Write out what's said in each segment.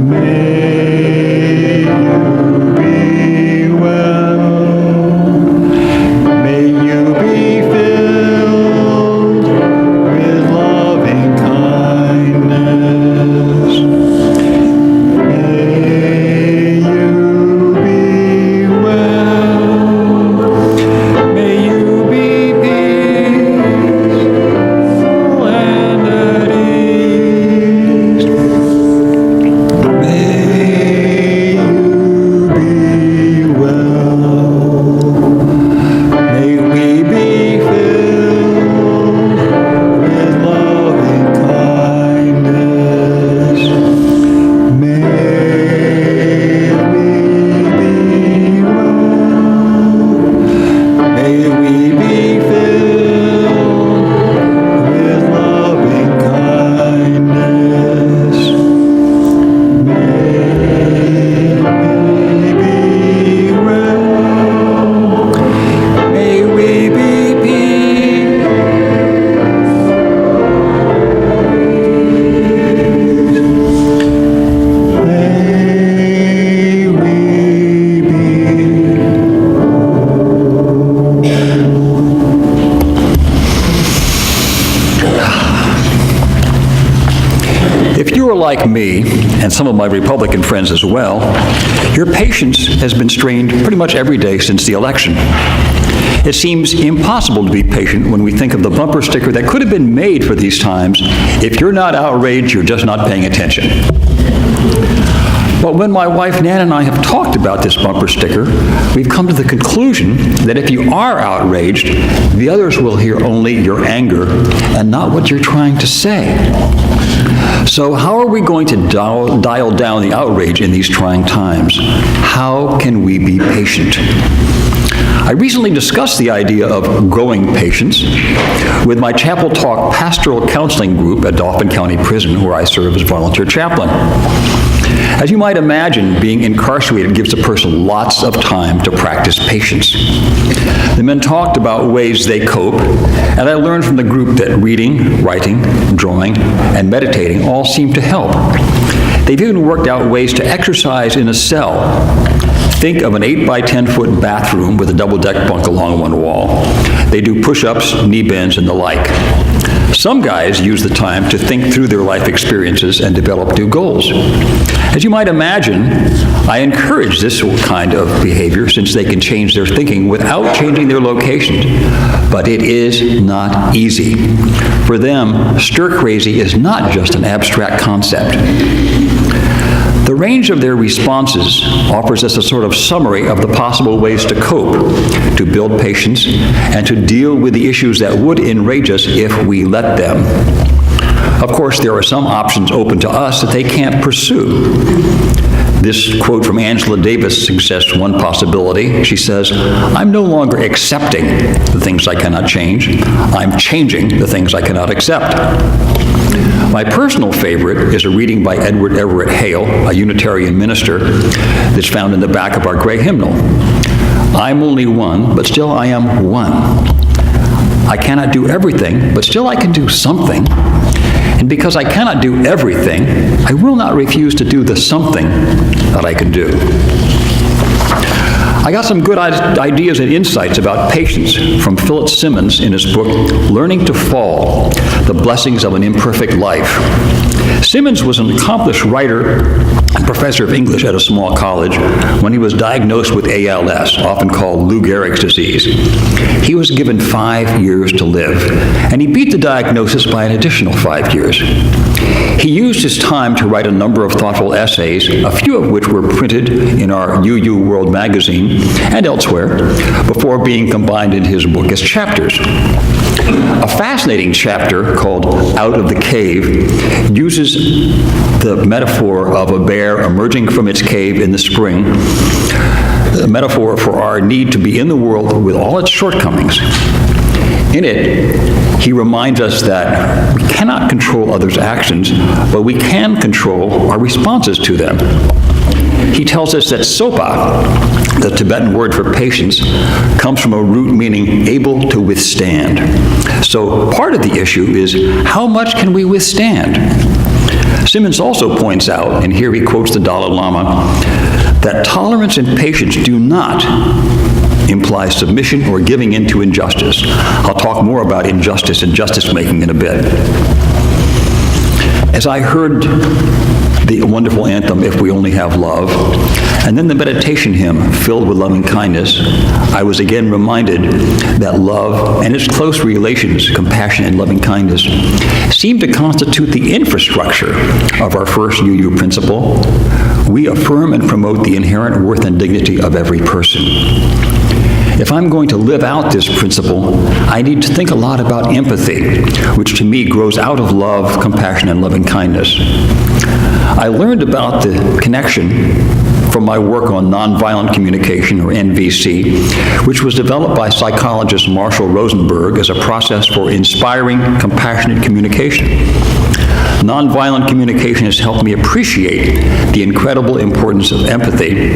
May you be well. May you be filled with loving kindness. May you be well. May you be peaceful and at ease. May you be well. May we be filled with loving kindness. May we be well. May we be filled with loving kindness. May we be well. May we be peace. May we be. If you are like me, and some of my Republican friends as well, your patience has been strained pretty much every day since the election. It seems impossible to be patient when we think of the bumper sticker that could have been made for these times. If you're not outraged, you're just not paying attention. But when my wife Nan and I have talked about this bumper sticker, we've come to the conclusion that if you are outraged, the others will hear only your anger and not what you're trying to say. So how are we going to dial down the outrage in these trying times? How can we be patient? I recently discussed the idea of growing patience with my Chapel Talk pastoral counseling group at Dauphin County Prison, where I serve as volunteer chaplain. As you might imagine, being incarcerated gives a person lots of time to practice patience. The men talked about ways they cope, and I learned from the group that reading, writing, drawing, and meditating all seem to help. They've even worked out ways to exercise in a cell. Think of an 8 by 10 foot bathroom with a double-deck bunk along one wall. They do push-ups, knee bends, and the like. Some guys use the time to think through their life experiences and develop new goals. As you might imagine, I encourage this kind of behavior since they can change their thinking without changing their location. But it is not easy. For them, stir-crazy is not just an abstract concept. The range of their responses offers us a sort of summary of the possible ways to cope, to build patience, and to deal with the issues that would enrage us if we let them. Of course, there are some options open to us that they can't pursue. This quote from Angela Davis suggests one possibility. She says, "I'm no longer accepting the things I cannot change. I'm changing the things I cannot accept." My personal favorite is a reading by Edward Everett Hale, a Unitarian minister, that's found in the back of our gray hymnal. "I'm only one, but still I am one. I cannot do everything, but still I can do something. And because I cannot do everything, I will not refuse to do the something that I can do." I got some good ideas and insights about patience from Philip Simmons in his book, Learning to Fall, The Blessings of an Imperfect Life. Simmons was an accomplished writer and professor of English at a small college when he was diagnosed with ALS, often called Lou Gehrig's disease. He was given 5 years to live, and he beat the diagnosis by an additional 5 years. He used his time to write a number of thoughtful essays, a few of which were printed in our UU World magazine and elsewhere, before being combined in his book as chapters. A fascinating chapter called Out of the Cave uses the metaphor of a bear emerging from its cave in the spring, a metaphor for our need to be in the world with all its shortcomings. In it, he reminds us that we cannot control others' actions, but we can control our responses to them. He tells us that sopa, the Tibetan word for patience, comes from a root meaning able to withstand. So part of the issue is how much can we withstand? Simmons also points out, and here he quotes the Dalai Lama, that tolerance and patience do not imply submission or giving in to injustice. I'll talk more about injustice and justice-making in a bit. As I heard the wonderful anthem, If We Only Have Love, and then the meditation hymn, Filled with Loving Kindness, I was again reminded that love and its close relations, compassion and loving kindness, seem to constitute the infrastructure of our first UU principle. We affirm and promote the inherent worth and dignity of every person. If I'm going to live out this principle, I need to think a lot about empathy, which to me grows out of love, compassion, and loving kindness. I learned about the connection from my work on nonviolent communication, or NVC, which was developed by psychologist Marshall Rosenberg as a process for inspiring, compassionate communication. Nonviolent communication has helped me appreciate the incredible importance of empathy,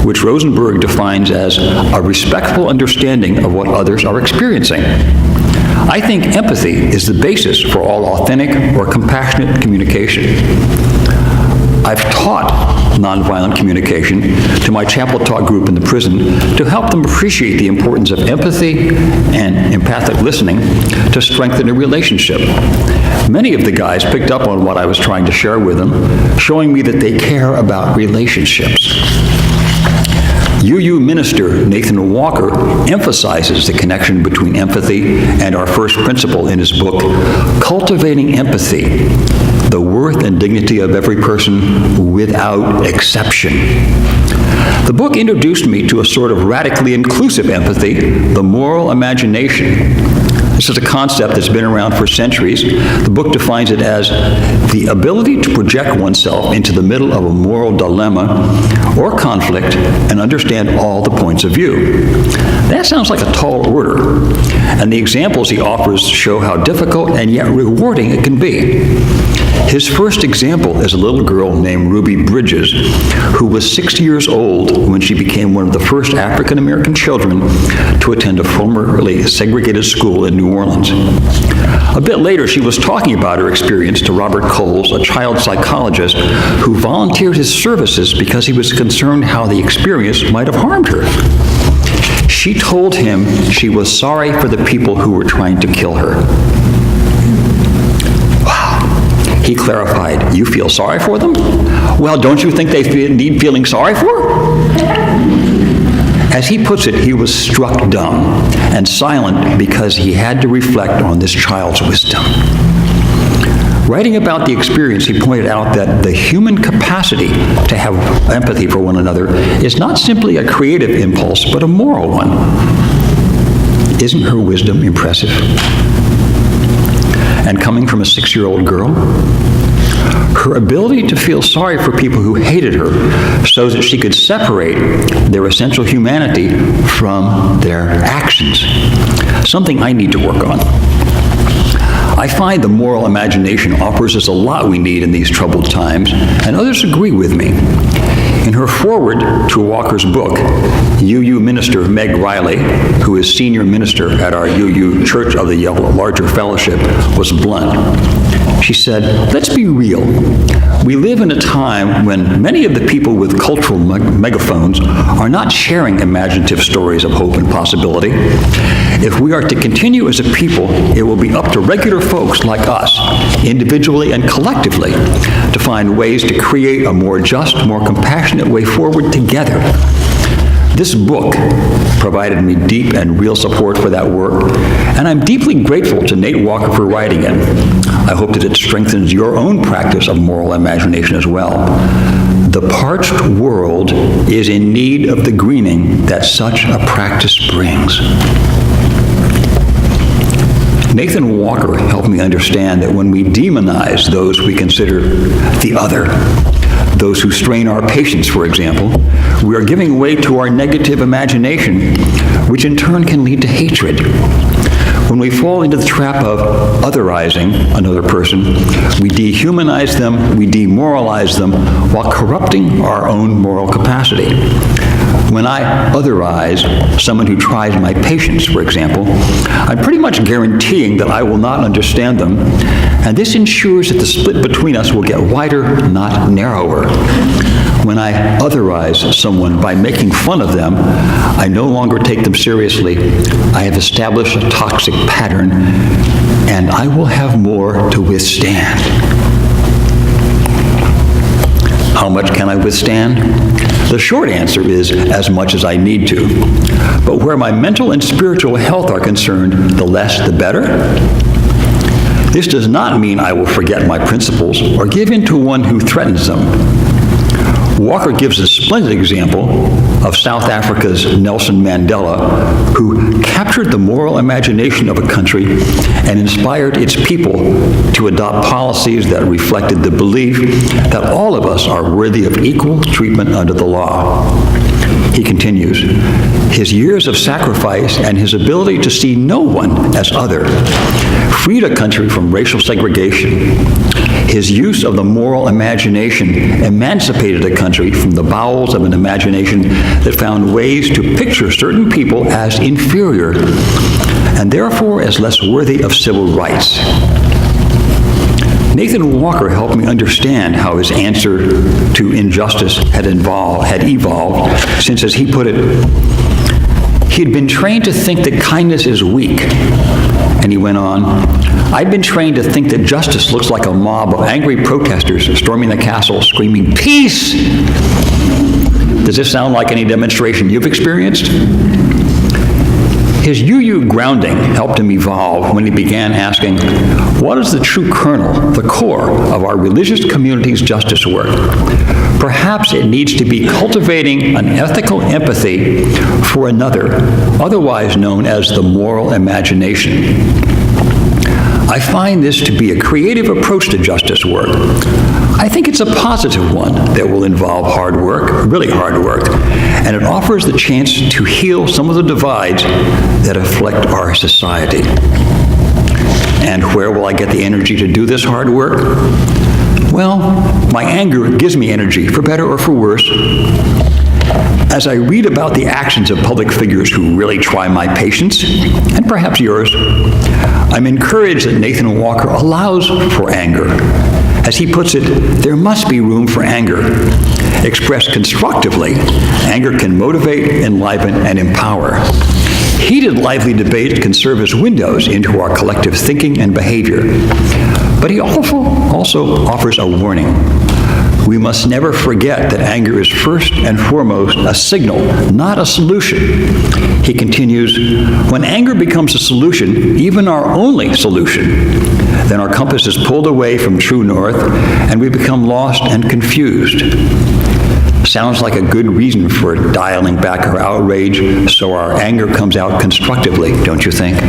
which Rosenberg defines as a respectful understanding of what others are experiencing. I think empathy is the basis for all authentic or compassionate communication. I've taught nonviolent communication to my chapel talk group in the prison to help them appreciate the importance of empathy and empathic listening to strengthen a relationship. Many of the guys picked up on what I was trying to share with them, showing me that they care about relationships. UU minister Nathan Walker emphasizes the connection between empathy and our first principle in his book, Cultivating Empathy, the Worth and Dignity of Every Person Without Exception. The book introduced me to a sort of radically inclusive empathy, the moral imagination. This is a concept that's been around for centuries. The book defines it as the ability to project oneself into the middle of a moral dilemma or conflict and understand all the points of view. That sounds like a tall order, and the examples he offers show how difficult and yet rewarding it can be. His first example is a little girl named Ruby Bridges, who was 6 years old when she became one of the first African-American children to attend a formerly segregated school in New Orleans. A bit later, she was talking about her experience to Robert Coles, a child psychologist who volunteered his services because he was concerned how the experience might have harmed her. She told him she was sorry for the people who were trying to kill her. He clarified, "You feel sorry for them? Well, don't you think they need feeling sorry for?" As he puts it, he was struck dumb and silent because he had to reflect on this child's wisdom. Writing about the experience, he pointed out that the human capacity to have empathy for one another is not simply a creative impulse, but a moral one. Isn't her wisdom impressive? And coming from a 6-year-old girl, her ability to feel sorry for people who hated her so that she could separate their essential humanity from their actions. Something I need to work on. I find the moral imagination offers us a lot we need in these troubled times, and others agree with me. In her foreword to Walker's book, UU minister Meg Riley, who is senior minister at our UU Church of the Larger Fellowship, was blunt. She said, "Let's be real. We live in a time when many of the people with cultural megaphones are not sharing imaginative stories of hope and possibility. If we are to continue as a people, it will be up to regular folks like us, individually and collectively, to find ways to create a more just, more compassionate way forward together." This book provided me deep and real support for that work, and I'm deeply grateful to Nate Walker for writing it. I hope that it strengthens your own practice of moral imagination as well. The parched world is in need of the greening that such a practice brings. Nathan Walker helped me understand that when we demonize those we consider the other, those who strain our patience, for example, we are giving way to our negative imagination, which in turn can lead to hatred. When we fall into the trap of otherizing another person, we dehumanize them, we demoralize them, while corrupting our own moral capacity. When I otherize someone who tries my patience, for example, I'm pretty much guaranteeing that I will not understand them And this ensures that the split between us will get wider, not narrower. When I otherize someone by making fun of them, I no longer take them seriously. I have established a toxic pattern, and I will have more to withstand. How much can I withstand? The short answer is as much as I need to. But where my mental and spiritual health are concerned, the less the better. This does not mean I will forget my principles or give in to one who threatens them. Walker gives a splendid example of South Africa's Nelson Mandela, who captured the moral imagination of a country and inspired its people to adopt policies that reflected the belief that all of us are worthy of equal treatment under the law. He continues, his years of sacrifice and his ability to see no one as other freed a country from racial segregation. His use of the moral imagination emancipated a country from the bowels of an imagination that found ways to picture certain people as inferior and therefore as less worthy of civil rights. Nathan Walker helped me understand how his answer to injustice had evolved, since, as he put it, he had been trained to think that kindness is weak. And he went on, I'd been trained to think that justice looks like a mob of angry protesters storming the castle, screaming, "Peace!" Does this sound like any demonstration you've experienced? His UU grounding helped him evolve when he began asking, what is the true kernel, the core of our religious community's justice work? Perhaps it needs to be cultivating an ethical empathy for another, otherwise known as the moral imagination. I find this to be a creative approach to justice work. I think it's a positive one that will involve hard work, really hard work, and it offers the chance to heal some of the divides that afflict our society. And where will I get the energy to do this hard work? Well, my anger gives me energy, for better or for worse. As I read about the actions of public figures who really try my patience, and perhaps yours, I'm encouraged that Nathan Walker allows for anger. As he puts it, there must be room for anger. Expressed constructively, anger can motivate, enliven, and empower. Heated, lively debate can serve as windows into our collective thinking and behavior. But he also offers a warning. We must never forget that anger is first and foremost a signal, not a solution. He continues, when anger becomes a solution, even our only solution, then our compass is pulled away from true north and we become lost and confused. Sounds like a good reason for dialing back our outrage so our anger comes out constructively, don't you think?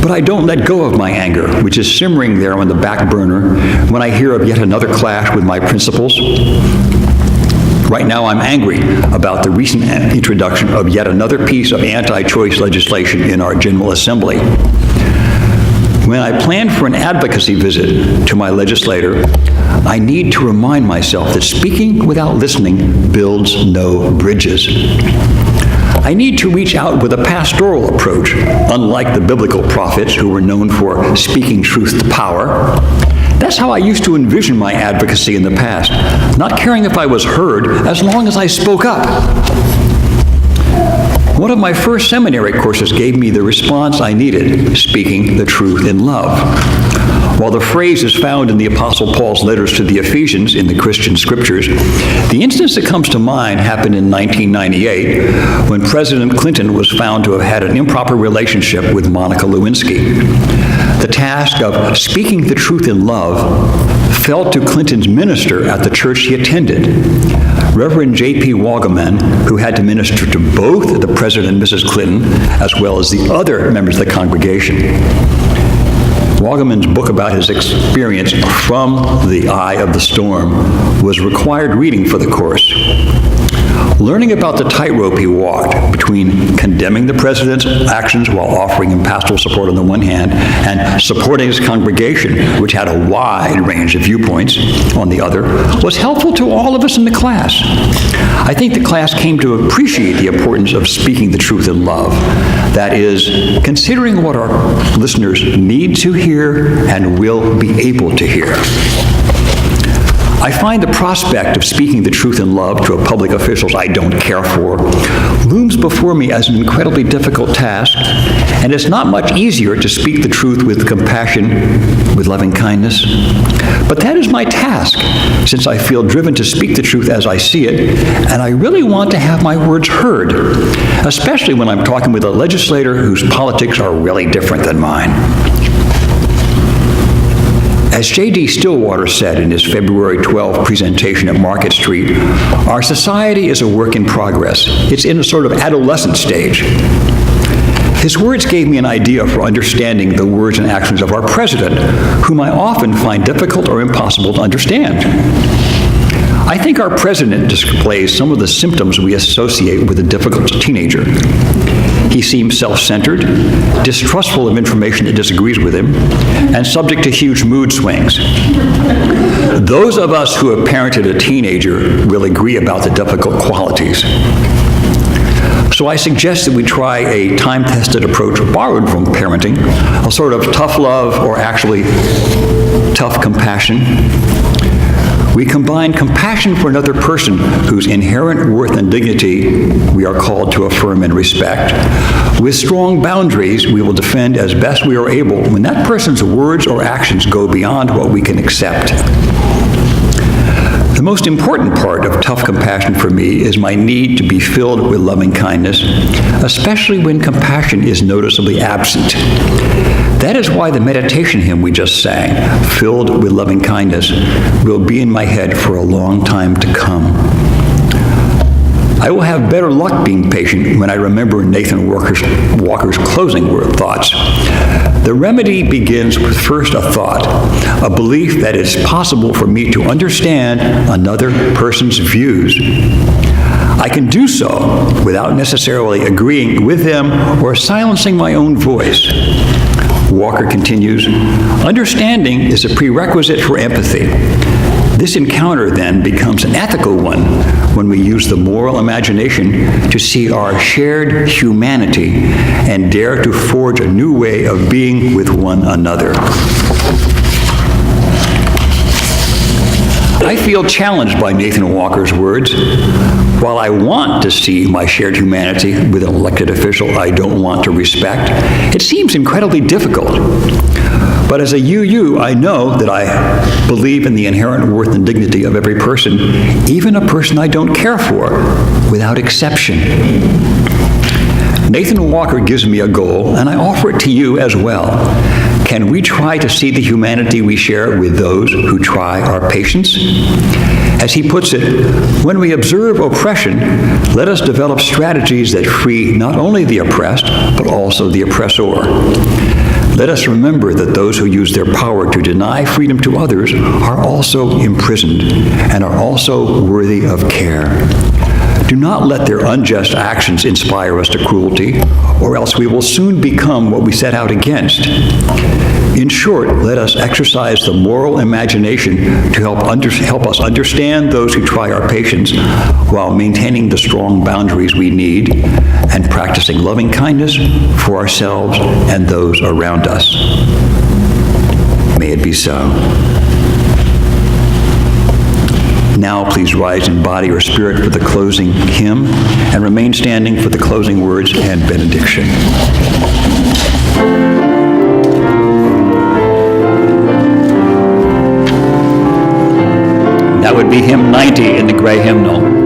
But I don't let go of my anger, which is simmering there on the back burner when I hear of yet another clash with my principles. Right now I'm angry about the recent introduction of yet another piece of anti-choice legislation in our General Assembly. When I plan for an advocacy visit to my legislator, I need to remind myself that speaking without listening builds no bridges. I need to reach out with a pastoral approach, unlike the biblical prophets who were known for speaking truth to power. That's how I used to envision my advocacy in the past, not caring if I was heard as long as I spoke up. One of my first seminary courses gave me the response I needed, speaking the truth in love. While the phrase is found in the Apostle Paul's letters to the Ephesians in the Christian scriptures, the instance that comes to mind happened in 1998 when President Clinton was found to have had an improper relationship with Monica Lewinsky. The task of speaking the truth in love fell to Clinton's minister at the church he attended, Reverend J.P. Wagaman, who had to minister to both the President and Mrs. Clinton, as well as the other members of the congregation. Wagaman's book about his experience From the Eye of the Storm was required reading for the course. Learning about the tightrope he walked between condemning the president's actions while offering him pastoral support on the one hand and supporting his congregation, which had a wide range of viewpoints, on the other, was helpful to all of us in the class. I think the class came to appreciate the importance of speaking the truth in love. That is, considering what our listeners need to hear and will be able to hear. I find the prospect of speaking the truth in love to a public officials I don't care for looms before me as an incredibly difficult task, and it's not much easier to speak the truth with compassion, with loving kindness. But that is my task, since I feel driven to speak the truth as I see it, and I really want to have my words heard, especially when I'm talking with a legislator whose politics are really different than mine. As J.D. Stillwater said in his February 12 presentation at Market Street, our society is a work in progress. It's in a sort of adolescent stage. His words gave me an idea for understanding the words and actions of our president, whom I often find difficult or impossible to understand. I think our president displays some of the symptoms we associate with a difficult teenager. He seems self-centered, distrustful of information that disagrees with him, and subject to huge mood swings. Those of us who have parented a teenager will agree about the difficult qualities. So I suggest that we try a time-tested approach borrowed from parenting, a sort of tough love, or actually tough compassion. We combine compassion for another person whose inherent worth and dignity we are called to affirm and respect, with strong boundaries we will defend as best we are able when that person's words or actions go beyond what we can accept. The most important part of tough compassion for me is my need to be filled with loving kindness, especially when compassion is noticeably absent. That is why the meditation hymn we just sang, Filled with Loving Kindness, will be in my head for a long time to come. I will have better luck being patient when I remember Nathan Walker's closing thoughts. The remedy begins with first a thought, a belief that it's possible for me to understand another person's views. I can do so without necessarily agreeing with them or silencing my own voice. Walker continues, understanding is a prerequisite for empathy. This encounter then becomes an ethical one when we use the moral imagination to see our shared humanity and dare to forge a new way of being with one another. I feel challenged by Nathan Walker's words. While I want to see my shared humanity with an elected official I don't want to respect, it seems incredibly difficult. But as a UU, I know that I believe in the inherent worth and dignity of every person, even a person I don't care for, without exception. Nathan Walker gives me a goal, and I offer it to you as well. Can we try to see the humanity we share with those who try our patience? As he puts it, when we observe oppression, let us develop strategies that free not only the oppressed, but also the oppressor. Let us remember that those who use their power to deny freedom to others are also imprisoned and are also worthy of care. Do not let their unjust actions inspire us to cruelty, or else we will soon become what we set out against. In short, let us exercise the moral imagination to help us understand those who try our patience while maintaining the strong boundaries we need and practicing loving kindness for ourselves and those around us. May it be so. Now please rise in body or spirit for the closing hymn and remain standing for the closing words and benediction. That would be hymn 90 in the gray hymnal.